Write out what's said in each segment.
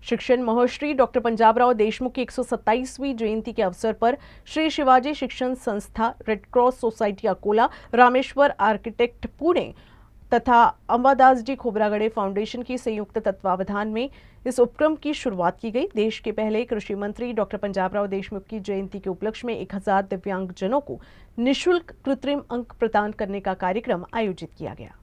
शिक्षण महर्षि डॉक्टर पंजाबराव देशमुख की 127वीं जयंती के अवसर पर श्री शिवाजी शिक्षण संस्था, red cross society Akola, Rameshwar architect Pune तथा अंबादास जी खोबरागड़े फाउंडेशन की संयुक्त तत्वावधान में इस उपक्रम की शुरुआत की गई। देश के पहले कृषि मंत्री डॉक्टर पंजाबराव देशमुख की जयंती के उपलक्ष्य में 1000 दिव्यांगजनों को निःशुल्क कृत्रिम अंग प्रदान करने का कार्यक्रम आयोजित किया गया।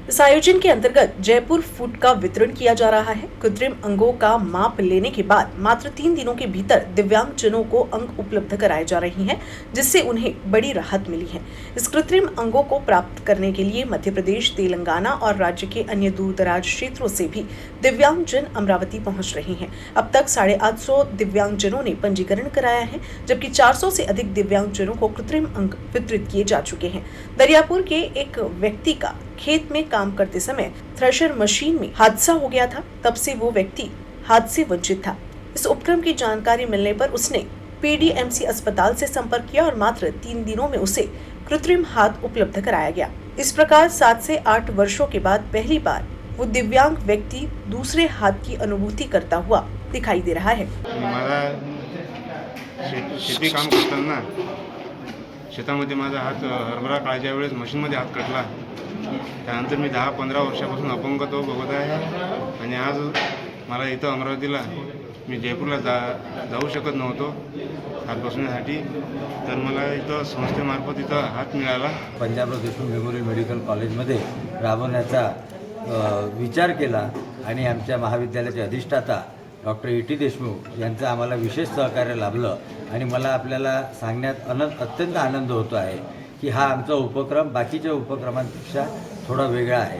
इस आयोजन के अंतर्गत जयपुर फूड का वितरण किया जा रहा है। कृत्रिम अंगों का माप लेने के बाद मात्र 3 दिनों के भीतर दिव्यांगजनों को अंग उपलब्ध कराए जा रहे हैं, जिससे उन्हें बड़ी राहत मिली है। इस कृत्रिम अंगों को प्राप्त करने के लिए मध्य प्रदेश, तेलंगाना और राज्य के अन्य दूर दराज क्षेत्रों से भी दिव्यांगजन अमरावती पहुंच रहे हैं। अब तक 850 दिव्यांगजनों ने पंजीकरण कराया है, जबकि 400 से अधिक दिव्यांगजनों को कृत्रिम अंग वितरित किए जा चुके हैं। दरियापुर के एक व्यक्ति का खेत में काम करते समय थ्रेशर मशीन में हादसा हो गया था। तब से वो व्यक्ति हाथ से वंचित था। इस उपक्रम की जानकारी मिलने पर उसने पीडीएमसी अस्पताल से संपर्क किया और मात्र 3 दिनों में उसे कृत्रिम हाथ उपलब्ध कराया गया। इस प्रकार 7 से 8 वर्षों के बाद पहली बार वो दिव्यांग व्यक्ति दूसरे हाथ की अनुभूति करता हुआ दिखाई दे रहा है। शेती काम करताना शेतामध्ये माझा हात हरभरा काळाच्या वेळेस मशीनमध्ये हात कटला। त्यानंतर मी 10-15 वर्षापासून अपंगत्व भोगत आहे आणि आज मला इथं अमरावतीला मी जयपूरला जाऊ शकत नव्हतो हात बसवण्यासाठी, तर मला इथं संस्थेमार्फत इथं हात मिळाला। पंजाबराव देशमुख मेमोरियल मेडिकल कॉलेजमध्ये राबवण्याचा विचार केला आणि आमच्या महाविद्यालयाचे अधिष्ठाता डॉक्टर E.T. देशमुख यांचं आम्हाला विशेष सहकार्य लाभलं आणि मला आपल्याला सांगण्यात अत्यंत आनंद होतो आहे की हा आमचा उपक्रम बाकीच्या उपक्रमांपेक्षा थोडा वेगळा आहे।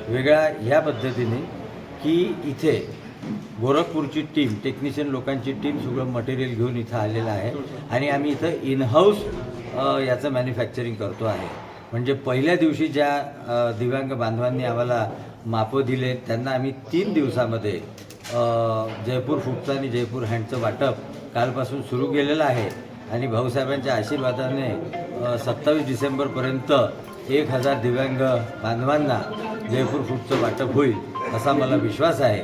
वेगळा ह्या पद्धतीने की इथे गोरखपूरची टीम, टेक्निशियन लोकांची टीम सगळं मटेरियल घेऊन इथं आलेलं आहे आणि आम्ही इथं इन हाऊस याचं मॅन्युफॅक्चरिंग करतो आहे। म्हणजे पहिल्या दिवशी ज्या दिव्यांग बांधवांनी आम्हाला मापं दिले त्यांना आम्ही 3 दिवसामध्ये जयपूर फूडचं आणि जयपूर हँडचं वाटप कालपासून सुरू केलेलं आहे आणि भाऊसाहेबांच्या आशीर्वादाने 27 डिसेंबरपर्यंत 1000 दिव्यांग बांधवांना जयपूर फूडचं वाटप होईल असा मला विश्वास आहे।